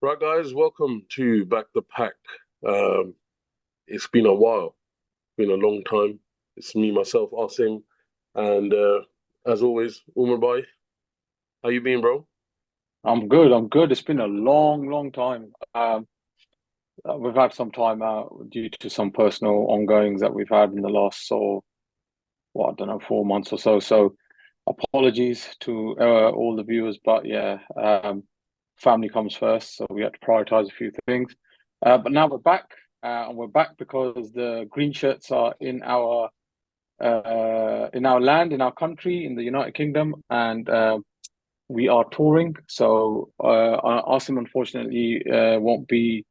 Right, guys, welcome to Back the Pack. Um, it's been a while, been a long time. It's me, myself, Asim, and as always, Umar Bhai. How you been, bro? I'm good. I'm good. It's been a long, long time. We've had some time out due to some personal ongoings that we've had in the last, I don't know, 4 months or so. So, apologies to all the viewers, but yeah, family comes first, so we had to prioritize a few things. But now we're back, and we're back because the green shirts are in our land, in our country, in the United Kingdom, and we are touring. So Asim unfortunately won't be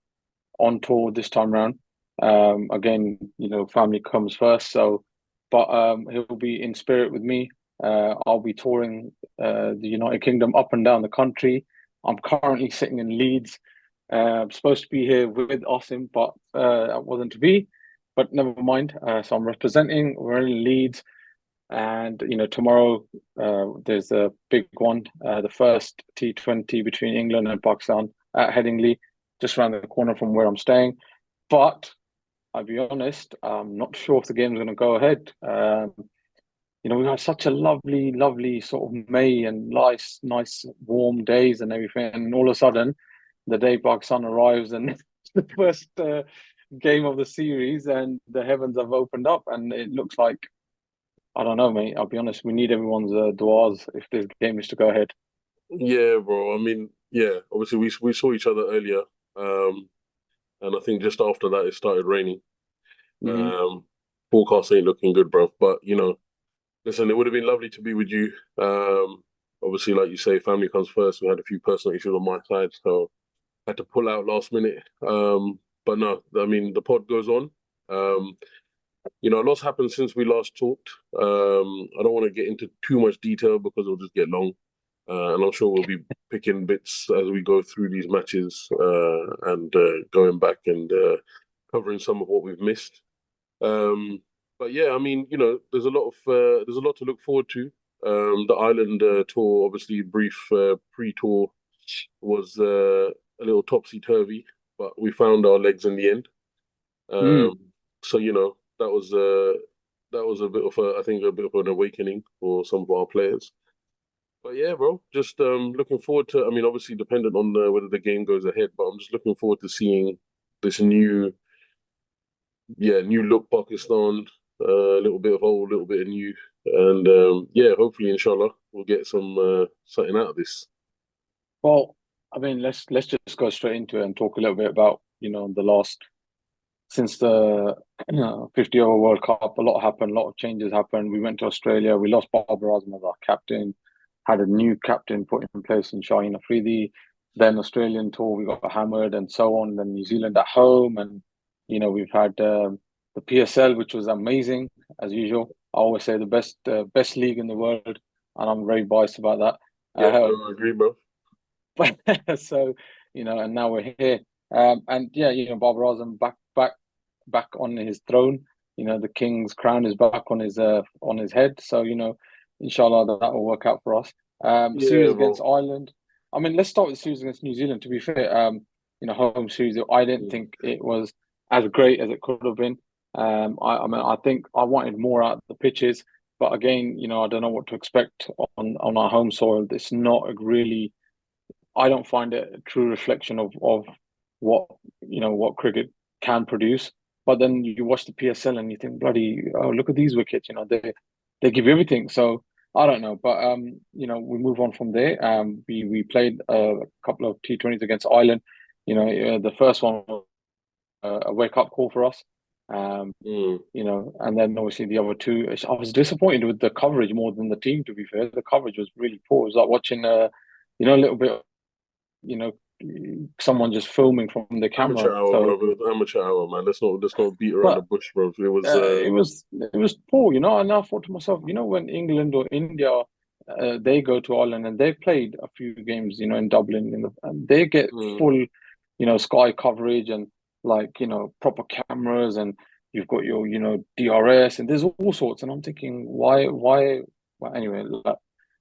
on tour this time round. Again, family comes first. So, but he'll be in spirit with me. I'll be touring the United Kingdom up and down the country. I'm currently sitting in Leeds. I'm supposed to be here with Asim, but that wasn't to be. But never mind. So I'm representing. We're in Leeds. And tomorrow there's a big one, the first T20 between England and Pakistan at Headingley, just around the corner from where I'm staying. But I'll be honest, I'm not sure if the game's going to go ahead. We've had such a lovely, lovely sort of May and nice warm days and everything, and all of a sudden, the day Pakistan arrives and it's the first game of the series, and the heavens have opened up, and it looks like I don't know, mate. I'll be honest. We need everyone's duas if this game is to go ahead. Yeah, bro. I mean, yeah. Obviously, we saw each other earlier, um, and I think just after that it started raining. Hmm. Um, Forecast ain't looking good, bro. But listen, it would have been lovely to be with you. Obviously, like you say, family comes first. We had a few personal issues on my side, so had to pull out last minute. But no, I mean the pod goes on. Um, a lot's happened since we last talked. I don't want to get into too much detail because it'll just get long. And I'm sure we'll be picking bits as we go through these matches and going back and covering some of what we've missed. Um, but yeah, I mean, there's a lot to look forward to. The Ireland tour, obviously, brief pre-tour was a little topsy turvy, but we found our legs in the end. Mm. So that was a bit of I think a bit of an awakening for some of our players. But yeah, bro, just looking forward to. I mean, obviously dependent on whether the game goes ahead, but I'm just looking forward to seeing this new look Pakistan, a little bit of old, a little bit of new, and yeah, hopefully, inshallah, we'll get some something out of this. Well, I mean, let's just go straight into it and talk a little bit about the last since the 50 over World Cup. A lot happened, a lot of changes happened. We went to Australia. We lost Babar Azam as our captain. Had a new captain put in place in Shaheen Afridi. Then Australian tour, we got hammered and so on. Then New Zealand at home, and we've had the PSL, which was amazing as usual. I always say the best league in the world, and I'm very biased about that. Yeah, no, I agree, bro. So and now we're here. And yeah, Babar Azam back on his throne. The king's crown is back on his head. So inshallah that will work out for us. Series Yeah, against bro. Ireland. I mean, let's start with the series against New Zealand. To be fair, home series. I didn't think it was as great as it could have been. I mean, I think I wanted more out of the pitches, but again, I don't know what to expect on our home soil. It's not a really. I don't find it a true reflection of what what cricket can produce. But then you watch the PSL and you think, bloody, oh, look at these wickets. They give you everything. So I don't know, but we move on from there. We played a couple of T20s against Ireland. The first one was a wake up call for us. Um, Mm. and then obviously the other two. I was disappointed with the coverage more than the team. To be fair, the coverage was really poor. It was like watching a little bit you know, someone just filming from the Amateur camera. hour, So, bro. It was amateur hour, man. Let's not beat around the but bush, bro. It was it was poor, and I thought to myself, when England or India, they go to Ireland and they played a few games, in Dublin, and they get mm, full, Sky coverage and like proper cameras, and you've got your DRS, and there's all sorts, and I'm thinking, why? Well, anyway, like,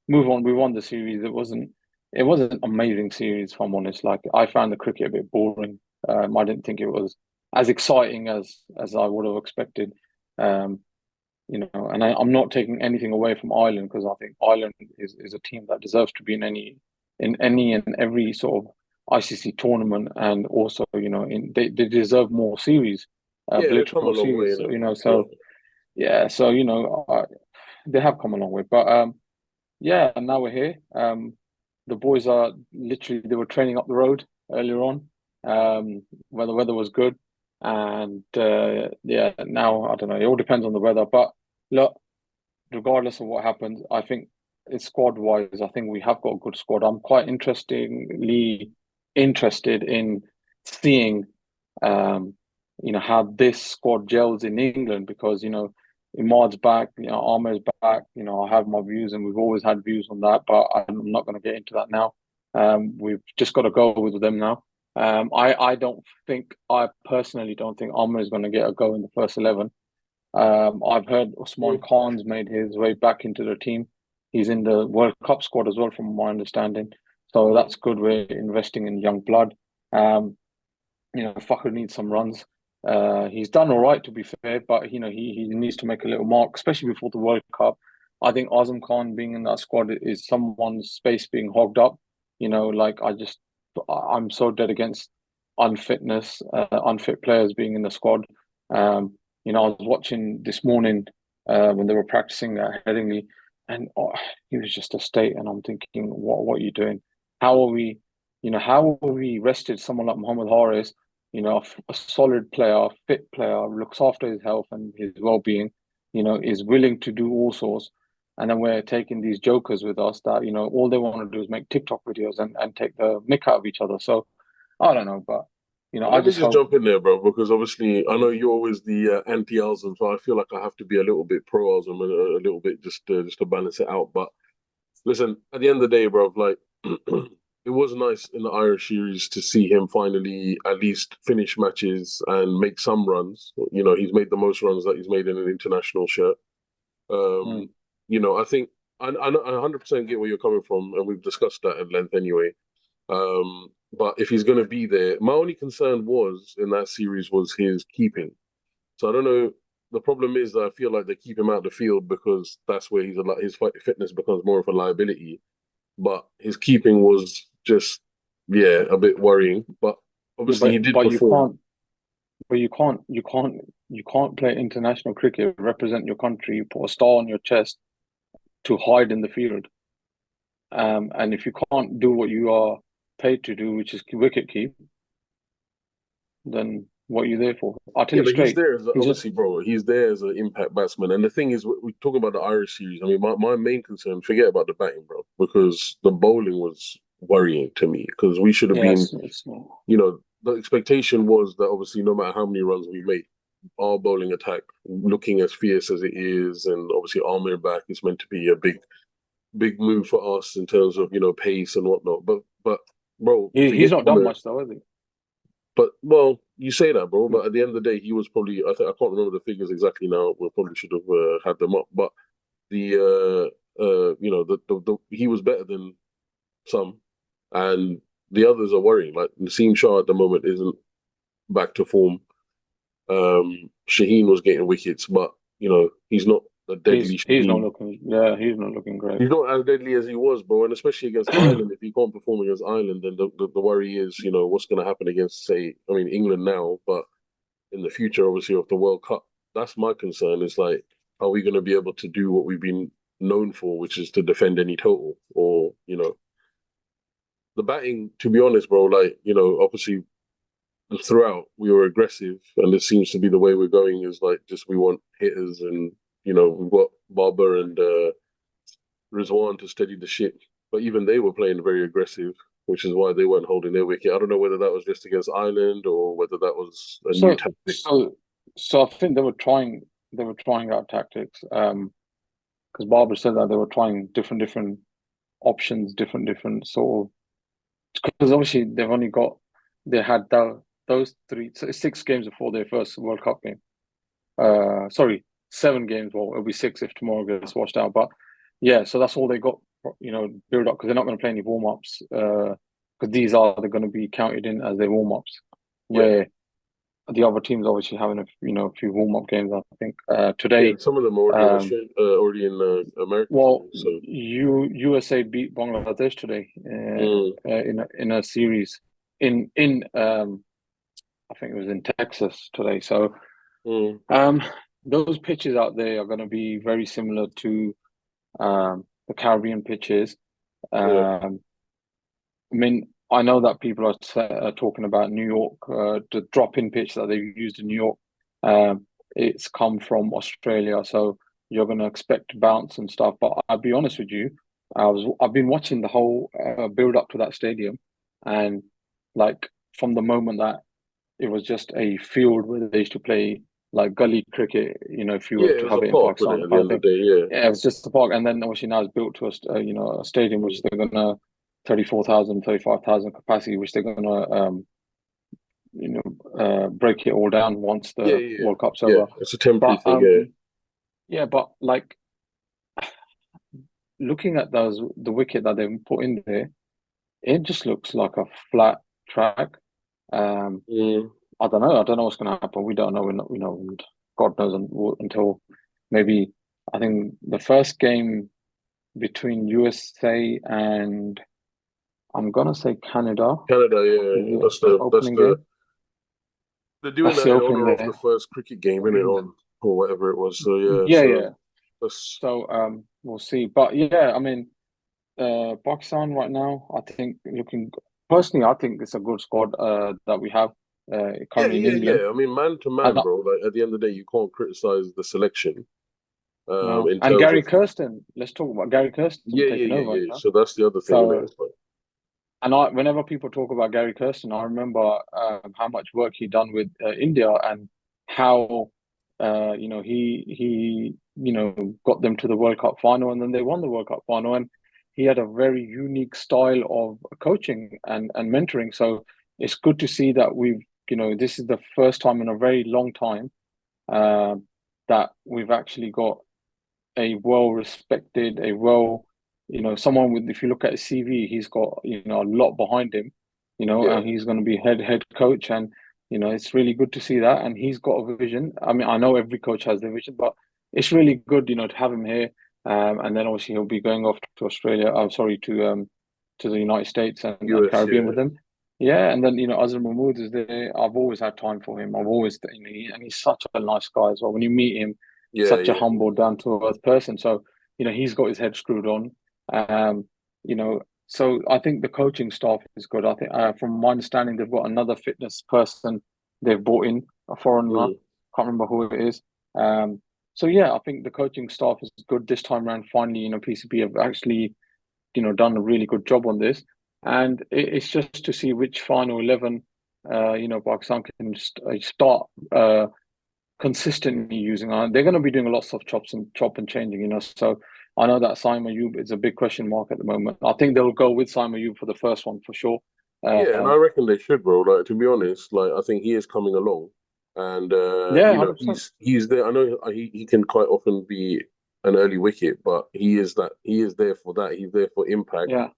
move on. We won the series. it was an amazing series, if I'm honest. Like I found the cricket a bit boring. I didn't think it was as exciting as I would have expected. Um, and I'm not taking anything away from Ireland because I think Ireland is a team that deserves to be in any and every sort of ICC tournament, and also they deserve more series, Yeah, they've come a political long way, series. innit? So Yeah. yeah, so they have come a long way, but yeah, and now we're here. The boys are literally they were training up the road earlier on, when the weather was good, and yeah, now I don't know. It all depends on the weather, but look, regardless of what happens, I think it's squad wise. I think we have got a good squad. I'm quite interestingly interested in seeing, um, how this squad gels in England because Imad's back, Amer's back. I have my views, and we've always had views on that, but I'm not going to get into that now. We've just got to go with them now. I personally don't think Amer is going to get a go in the first 11. I've heard Usman Mm. Khan's made his way back into the team. He's in the World Cup squad as well, from my understanding. So that's good. We're investing in young blood. Um, Fakhar needs some runs. He's done all right to be fair, but he needs to make a little mark, especially before the World Cup. I think Azam Khan being in that squad is someone's space being hogged up. Like I'm so dead against unfit players being in the squad. I was watching this morning when they were practicing at Headingley, and he was just a state, and I'm thinking, what are you doing? How are we? How are we rested someone like Mohamed Haris, a solid player, a fit player, looks after his health and his well-being, is willing to do all sorts. And then we're taking these jokers with us that, all they want to do is make TikTok videos and take the mick out of each other. So I don't know, but, I Let me just just hope. jump in there, bro, because obviously I know you're always the anti-Alzheimer's, so I feel like I have to be a little bit pro-Alzheimer's and a little bit just to balance it out. But listen, at the end of the day, bro, like it was nice in the Irish series to see him finally at least finish matches and make some runs. He's made the most runs that he's made in an international shirt. Mm. Um, I think I 100% get where you're coming from, and we've discussed that at length anyway. But if he's going to be there, my only concern was in that series was his keeping. So I don't know. The problem is that I feel like they keep him out of the field because that's where his fitness becomes more of a liability. But his keeping was just, yeah, a bit worrying. But Yeah, obviously but he did but you perform. can't but you can't play international cricket, represent your country, you put a star on your chest to hide in the field. And if you can't do what you are paid to do, which is wicket keep, then what are you there for? I'll tell Yeah, you but he's straight. there as He's just obviously, bro. He's there as an impact batsman, and the thing is, we talk about the Irish series. I mean, my main concern, forget about the batting, bro, because the bowling was worrying to me because we should have been, yes, it's not. the expectation was that obviously no matter how many runs we make, our bowling attack looking as fierce as it is, and obviously Armir back is meant to be a big move for us in terms of pace and whatnot. But bro, He's forget not done Armir. much though, has he? But well, you say that, bro. But at the end of the day, he was probably. I think I can't remember the figures exactly now. We probably should have had them up. But the he was better than some, and the others are worrying. Like Naseem Shah at the moment isn't back to form. Shaheen was getting wickets, but he's not a He's deadly he's not Shaheen. looking. Yeah, he's not looking great. He's not as deadly as he was, bro. And especially against Ireland, if he can't perform against Ireland, then the worry is, what's going to happen against, say, I mean, England now, but in the future, obviously, of the World Cup. That's my concern. Is like, are we going to be able to do what we've been known for, which is to defend any total, or the batting? To be honest, bro, like obviously throughout we were aggressive, and this seems to be the way we're going. Is like just we want hitters, and we've got Barber and Rizwan to steady the ship, but even they were playing very aggressive. Which is why they weren't holding their wicket. I don't know whether that was just against Ireland or whether that was a new So tactic. so so I think they were trying out tactics. Because Barbara said that they were trying different options, different sort of, because obviously they had those six games before their first World Cup game. Sorry, 7 games. Well, it'll be six if tomorrow gets washed out. But yeah, so that's all they got build up because they're not going to play any warm ups because these are they're going to be counted in as their warm ups, Yeah, where the other teams obviously having a few warm up games. I think yeah, today. and some of them are already in Um, Australia, already in America well, today. So, USA beat Bangladesh today mm, in a series in I think it was in Texas today. So mm, um, those pitches out there are going to be very similar to the Caribbean pitches. yeah, Um, I mean, I know that people are talking about New York, the drop-in pitch that they've used in New York. It's come from Australia, so you're going to expect bounce and stuff. But I'll be honest with you, I've been watching the whole build up to that stadium, and like from the moment that it was just a field where they used to play like gully cricket, if you yeah. were It to was have a it in park, wasn't Pakistan it? At the kind of end of thing. the day, yeah. Yeah, it was just a park, and then obviously now it's built to a stadium which Mm. they're gonna 34,000, 35,000 capacity, which they're gonna break it all down once Yeah, the yeah, World Cup's yeah. over. It's a temporary But thing. Yeah, yeah, but like looking at the wicket that they've put in there, it just looks like a flat track. Um, mm. I don't know. I don't know what's going to happen. We don't know. We're not, and God knows until maybe I think the first game between USA and I'm gonna say Canada Canada. is Yeah, the that's opening the game. they're doing That's that the in opening honor of the there. first cricket game, in it on or whatever it was. So yeah, Yeah, so yeah. that's So we'll see. But yeah, I mean, Pakistan right now, I think looking personally, I think it's a good squad that we have yeah, currently in yeah, England. yeah. I mean, man to And man, bro. Like at the end of the day, you can't criticize the selection. no, In and terms Gary of Kirsten. Let's talk about Gary Kirsten yeah, yeah, taking yeah, over. yeah. So that's the other thing, isn't So it? But and whenever people talk about Gary Kirsten, I remember how much work he done with India and how he got them to the World Cup final and then they won the World Cup final and he had a very unique style of coaching and mentoring. So it's good to see that this is the first time in a very long time uh, that we've actually got a well respected, someone with, if you look at his CV, he's got, a lot behind him, yeah, and he's going to be head coach. And, it's really good to see that. And he's got a vision. I mean, I know every coach has their vision, but it's really good, to have him here. And then obviously he'll be going off to Australia. I'm sorry, to the United States and US, Caribbean yeah, with them. Yeah, and then Azhar Mahmood is there. I've always had time for him. I've always, and he's such a nice guy as well. When you meet him, yeah, such a yeah, humble, down to earth person. So, he's got his head screwed on. Um, so I think the coaching staff is good. I think, from my understanding, they've got another fitness person they've brought in, a foreigner. mm, Can't remember who it is. So yeah, I think the coaching staff is good this time around. Finally, PCB have actually, done a really good job on this, and it's just to see which final 11, Pakistan can start. Consistently using. They're going to be doing lots of chop and changing. So I know that Simon Ayub is a big question mark at the moment. I think they'll go with Simon Ayub for the first one for sure. yeah. And I Um, reckon they should, bro. Like to be honest, like I think he is coming along, and yeah, 100%. he's there. I know he can quite often be an early wicket, but he is there for that. He's there for impact. Yeah,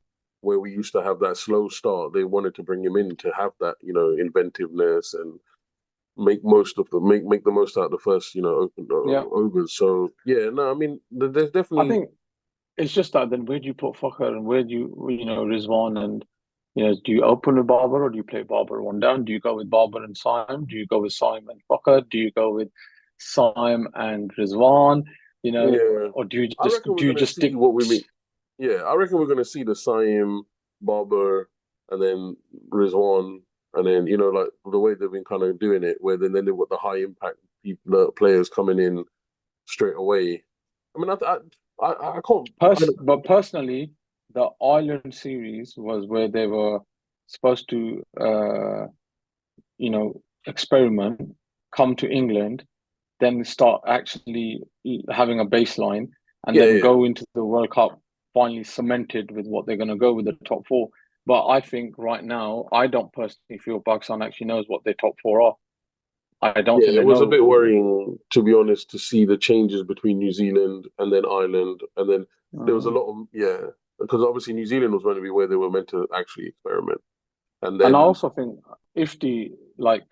Where we used to have that slow start, they wanted to bring him in to have that, inventiveness and make the most out of the first, open yeah. overs. So yeah, no, I mean, there's I definitely think it's just that then where do you put Fakhr and where do Rizwan and do you open with Barber or do you play Barber one down? Do you go with Barber and Saim? Do you go with Saim and Fakhr? Do you go with Saim and Rizwan? yeah. Or do you I just reckon we're do you gonna just see stick? what we mean. Yeah, I reckon we're gonna see the Saim, Barber, and then Rizwan, and then like the way they've been kind of doing it, where then they've got the high impact people, the players coming in straight away. I mean, I can't. But personally, the Ireland series was where they were supposed to, experiment, come to England, then start actually having a baseline, and Yeah, then yeah, go into the World Cup finally cemented with what they're going to go with the top four. But I think right now, I don't personally feel Pakistan actually knows what their top four are. I don't yeah. think It they was a know bit who. worrying, to be honest, to see the changes between New Zealand and then Ireland, and then there was a Um, lot of yeah. because obviously New Zealand was going to be where they were meant to actually experiment, and And I then also think if the like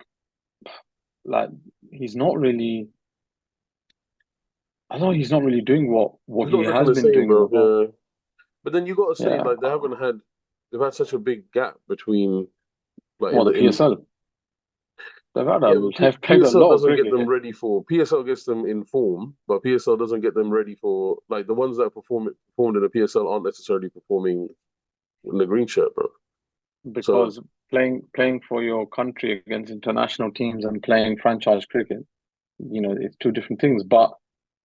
he's not really, I don't know, he's not really doing what it's he not looking has the been same, doing in bro. the past. Yeah, but then you got to say Yeah. like they've had such a big gap between like Well, the in PSL, yeah, they've paid a PSL lot of doesn't get cricket. them ready for PSL gets them in form, but PSL doesn't get them ready for like the ones that performed in the PSL aren't necessarily performing in the green shirt, bro. So Because playing for your country against international teams and playing franchise cricket, it's two different things. But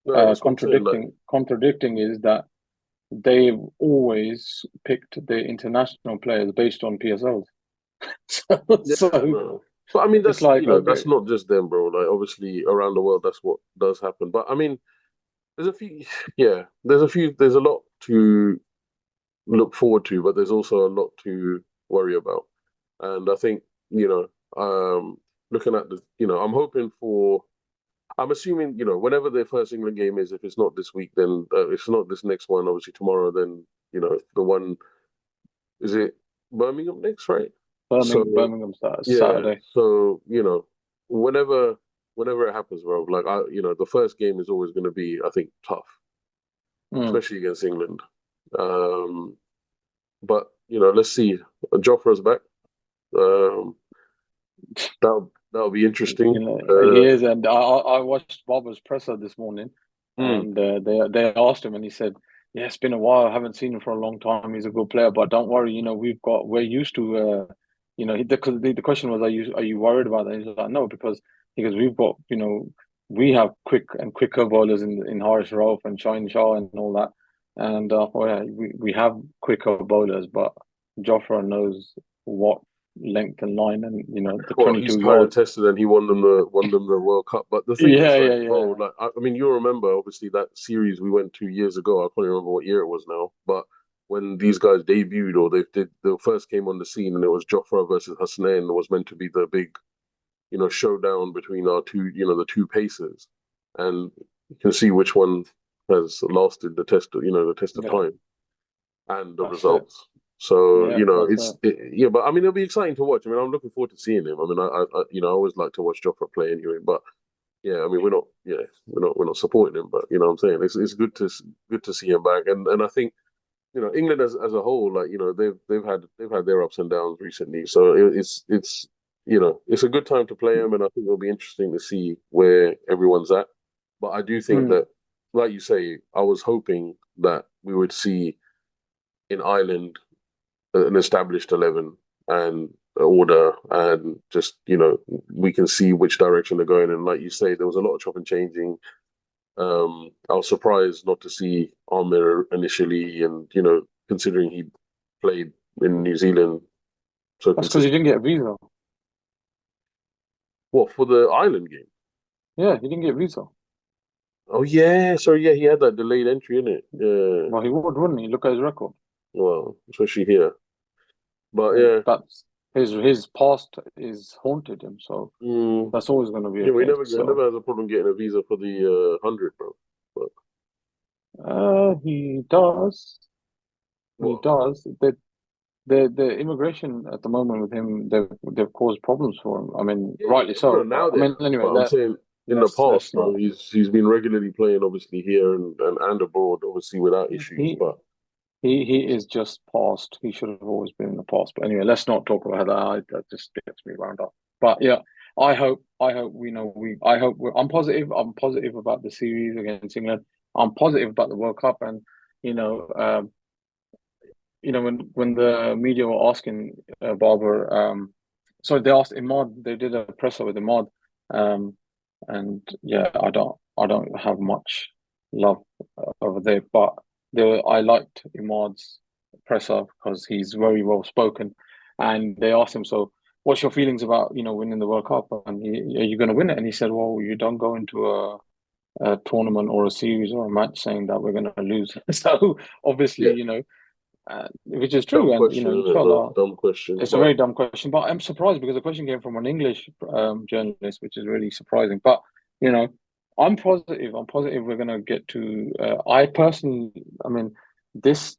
no, that's what I'm saying. Like contradicting is that they've always picked the international players based on PSLs. So, yeah, so no. But I mean, it's like, that's okay, not just them, bro. Like obviously around the world, that's what does happen. But I mean, there's a few, yeah, there's a lot to look forward to, but there's also a lot to worry about. And I think, you know, looking at I'm hoping for, I'm assuming, whenever their first England game is, if it's not this week, then if it's not this next one, obviously tomorrow, then, the one, is it Birmingham next, right? So, Birmingham starts yeah, Saturday. so, whenever, whenever it happens, bro, like, the first game is always going to be, I think, tough, Mm. especially against England. Um, but, let's see. Jofra's back. Um, that'll be interesting. He is, and I watched Barber's presser this morning, Mm, and they asked him, and he said, "Yeah, it's been a while. I haven't seen him for a long time. He's a good player, but don't worry. We're used to. The question was, are you worried about that?" He's like, "No, because we've got we have quicker bowlers in Harish Rauf and Shine Shah and all that, and we have quicker bowlers, but Jofra knows what length and line, and the well, 22 he's year tried and old. tested, and he won them the World Cup. But the thing is, Yeah, like, yeah, bro, yeah. like, I mean, you remember obviously that series we went 2 years ago. I can't remember what year it was now, but when these guys debuted or they did the first came on the scene, and it was Jofra versus Hasnain, it was meant to be the big, showdown between our two, the two pacers, and you can see which one has lasted the test of Yeah, time and the that's it. results. So Yeah, that's it. yeah, but I mean it'll be exciting to watch. I mean I'm looking forward to seeing him. I mean I always like to watch Jofra play anyway. But yeah, I mean we're not supporting him, but what I'm saying it's good to see him back. And I think England as a whole, like they've had their ups and downs recently. So it's a good time to play him, and I think it'll be interesting to see where everyone's at. But I do think Mm. that, like you say, I was hoping that we would see in Ireland an established 11 and order, and just we can see which direction they're going. And like you say, there was a lot of chop and changing. I was surprised not to see Armir initially, and considering he played in New Zealand so That's because he didn't consistently. get a visa. What, for the Ireland game? Yeah, he didn't get a visa. Oh yeah, sorry, yeah, he had that delayed entry in it. Yeah, Well, he would, wouldn't he? Look at his record. well, especially here. But And yeah, that's his past is haunted him. So mm, that's always going to be a yeah, we case. never So has a problem getting a visa for the 100, bro. But he does. He well, does. The immigration at the moment with him, they've caused problems for him. I mean, yeah, rightly yeah, no, so. But now I they mean, have. anyway, But I'm saying in the let's past, not. bro, he's been regularly playing, obviously here and abroad, obviously without issues. He But he is just past. He should have always been in the past. But anyway, let's not talk about that. That just gets me wound up. But yeah, I hope I'm positive. I'm positive about the series against England. I'm positive about the World Cup, and you know, um, when the media were asking Barber, so they asked Imad. They did a presser with Imad, um, and yeah, I don't have much love over there, but I liked Imad's presser because he's very well spoken, and they asked him, so what's your feelings about winning the World Cup, and are you going to win it? And he said, well, you don't go into a tournament or a series or a match saying that we're going to lose. So obviously, yeah, which is dumb true, and question, isn't it, bro? inshallah, Dumb question. it's a But very dumb question, but I'm surprised because the question came from an English journalist, which is really surprising. But you know, I'm positive. I'm positive we're gonna get to. I personally, I mean, this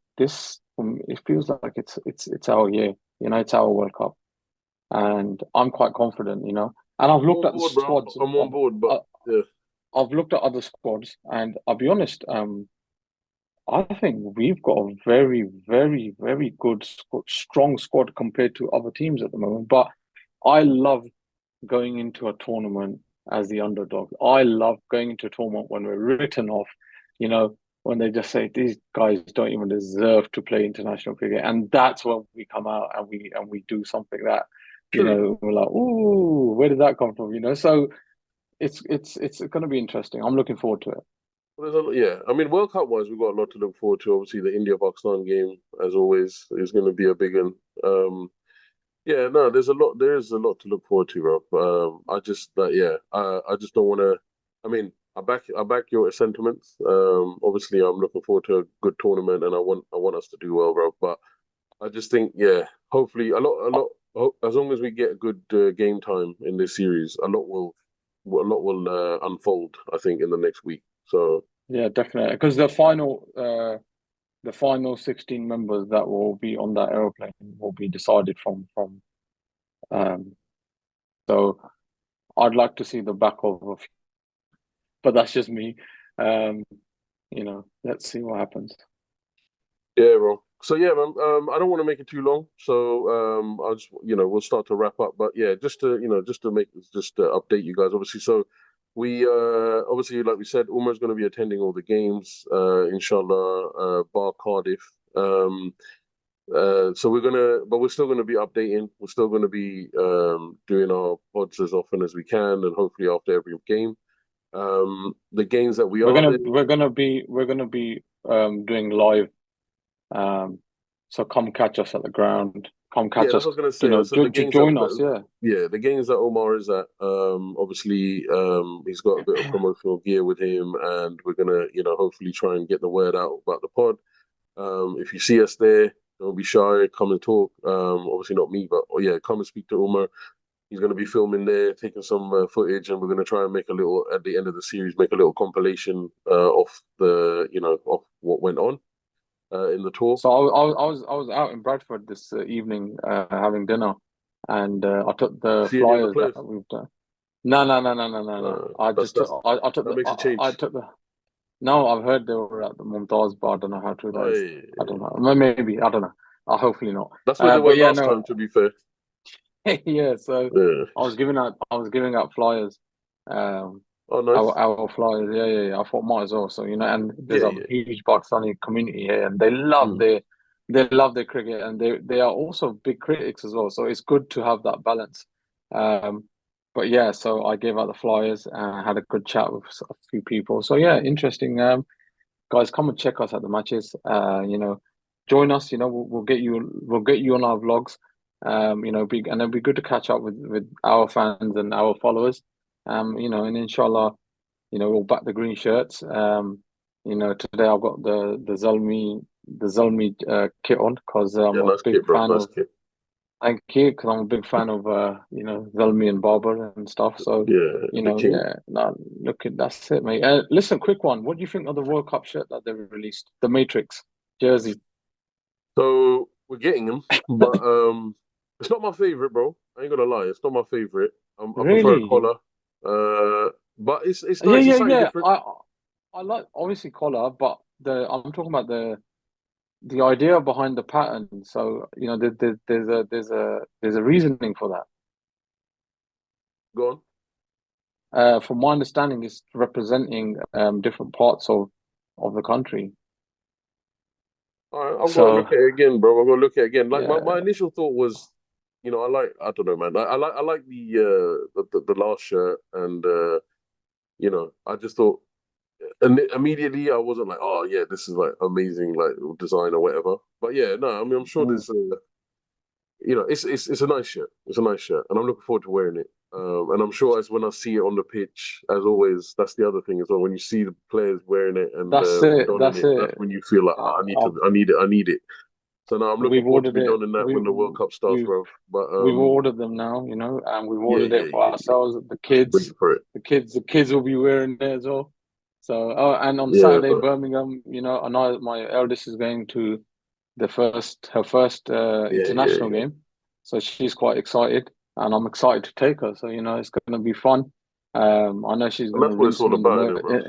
it feels like it's our year. It's our World Cup, and I'm quite confident. And I've I'm looked on at the board, bro. squads. I'm on board, but yeah, I've looked at other squads, and I'll be honest. I think we've got a very, very, very good, strong squad compared to other teams at the moment. But I love going into a tournament as the underdog. I love going into a tournament when we're written off, you know, when they just say these guys don't even deserve to play international cricket. And that's when we come out and we do something that, true. we're like, ooh, where did that come from? So it's gonna be interesting. I'm looking forward to it. Yeah, I mean, World Cup wise, we've got a lot to look forward to. Obviously, the India Pakistan game, as always, is going to be a big one. Yeah, no, there's a lot. There is a lot to look forward to, Rob. I just, yeah, I just don't want to. I mean, I back your sentiments. Obviously, I'm looking forward to a good tournament, and I want us to do well, Rob. But I just think, yeah, hopefully, as long as we get a good game time in this series, a lot will unfold. I think in the next week. So Yeah, definitely. Because the final 16 members that will be on that aeroplane will be decided from um so I'd like to see the back of a few, but that's just me. Um, let's see what happens. yeah, bro. So yeah, man. I don't want to make it too long. So I'll just we'll start to wrap up. But yeah, just to update you guys. Obviously, so we obviously like we said, Umar's going to be attending all the games. Inshallah, bar Cardiff. So but we're still gonna be updating. We're still gonna be doing our pods as often as we can, and hopefully after every game. The games that we We're are gonna there. we're gonna be doing live. Um, so come catch us at the ground. Come Yeah, catch that's us. what I was gonna say. So the games Join us. Yeah. yeah, the games that Omar is at, obviously, he's got a bit of promotional gear with him, and we're gonna, hopefully try and get the word out about the pod. If you see us there, don't be shy. Come and talk. Obviously not me, but yeah, come and speak to Omar. He's going to be filming there, taking some footage, and we're going to try and make a little at the end of the series, make a little compilation of of what went on in the tour. So I was out in Bradford this evening having dinner, and I took the See any of the flyers that players? we've done. No, no, no, no, no, no, no. I That's just took I took that the makes a I change. took the No, I've heard they were at the Mumtaz, but I don't know how true that Oh, is. yeah, I yeah. don't know. Maybe I don't know. Hopefully not. That's where they were But yeah, last time. no. To be fair, Yeah. So yeah. I was giving out flyers. Um, Oh, our nice. our flyers. Yeah, yeah, yeah. I thought might as well. So and Yeah, there's a yeah. huge Pakistani community here, and Mm. they love their cricket, and they are also big critics as well. So it's good to have that balance. Um, but yeah, so I gave out the flyers and had a good chat with a few people. So yeah, interesting. Guys, come and check us at the matches. Join us. We'll get you on our vlogs. And it'll be good to catch up with our fans and our followers. And inshallah, we'll back the green shirts. Today I've got the Zalmi kit on because I'm Yeah, a nice big kit, bro. fan Nice of. kit. Thank you, because I'm a big fan of Zalmi and Barber and stuff. So, Yeah, the king. yeah, no, look at that's it, mate. Listen, quick one. What do you think of the World Cup shirt that they released? The Matrix jersey. So we're getting him, but it's not my favorite, bro. I ain't gonna lie, it's not my favorite. I prefer a Really? collar, but it's Yeah, nice. It's yeah, something yeah. different. I like obviously collar, but I'm talking about the idea behind the pattern. So, there's a reasoning for that. Go on. From my understanding, it's representing different parts of the country. All right, I've got to So, look at it again, bro. I've got to look at it again. Like my yeah. initial thought was, I don't know, man. I like the last shirt, and I just thought, and immediately I wasn't like, oh yeah, this is like amazing, like design or whatever. But yeah, no, I mean, I'm sure Mm. there's it's a nice shirt. It's a nice shirt, and I'm looking forward to wearing it. And I'm sure as when I see it on the pitch, as always, that's the other thing as well. When you see the players wearing it and That's it. donning That's it, that's it. when you feel like, Uh, I need it. So now I'm looking we've forward to ordered be it. donning that We when the World Cup starts, we've bro. But we've ordered them now, and we've yeah, ordered yeah, it for yeah, yeah. ourselves. The Wait kids, for it. the kids will be wearing it as well. So, and on Yeah, Saturday in but Birmingham, I know my eldest is going to her first Yeah, yeah, international yeah. game, so she's quite excited, and I'm excited to take her. So it's going to be fun. I know she's And going to that's what it's rinse all me in the about, innit, bro?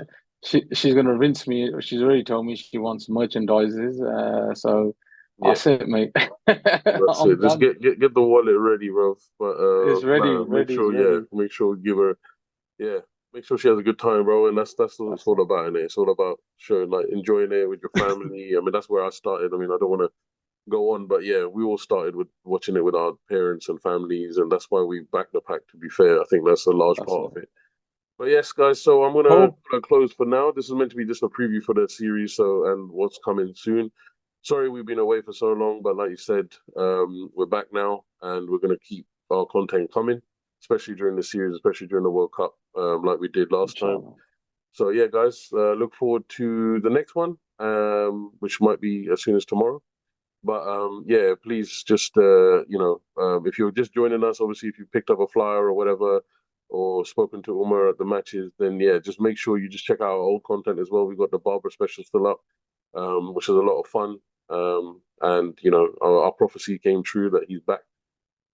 she's going to rinse me. She's already told me she wants merchandises. So Yeah, that's it, mate. that's I'm it. Just done. get the wallet ready, bro. But It's ready, nah, make ready, sure, it's yeah, ready. make sure give her, yeah, make sure she has a good time, bro. And that's what it's That's all it. about, innit? It's all about showing like enjoying it with your family. I mean, that's where I started. I mean, I don't want to go on, but yeah, we all started with watching it with our parents and families, and that's why we back the pack. To be fair, I think that's a large That's part it. of it. But yes, guys, so I'm gonna Cool. close for now. This is meant to be just a preview for the series, so and what's coming soon. Sorry we've been away for so long, but like you said, we're back now, and we're gonna keep our content coming, especially during the series, especially during the World Cup, like we did last time. Inshallah. So yeah, guys, look forward to the next one, which might be as soon as tomorrow. But yeah, please just if you're just joining us, obviously if you picked up a flyer or whatever, or spoken to Umar at the matches, then yeah, just make sure you just check out our old content as well. We've got the Barbara special still up, which is a lot of fun. And our prophecy came true that he's back.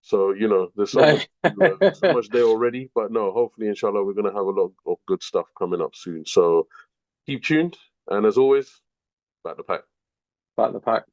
So there's so much there already. But no, hopefully, inshallah, we're gonna have a lot of good stuff coming up soon. So keep tuned, and as always, back the pack. Back the pack.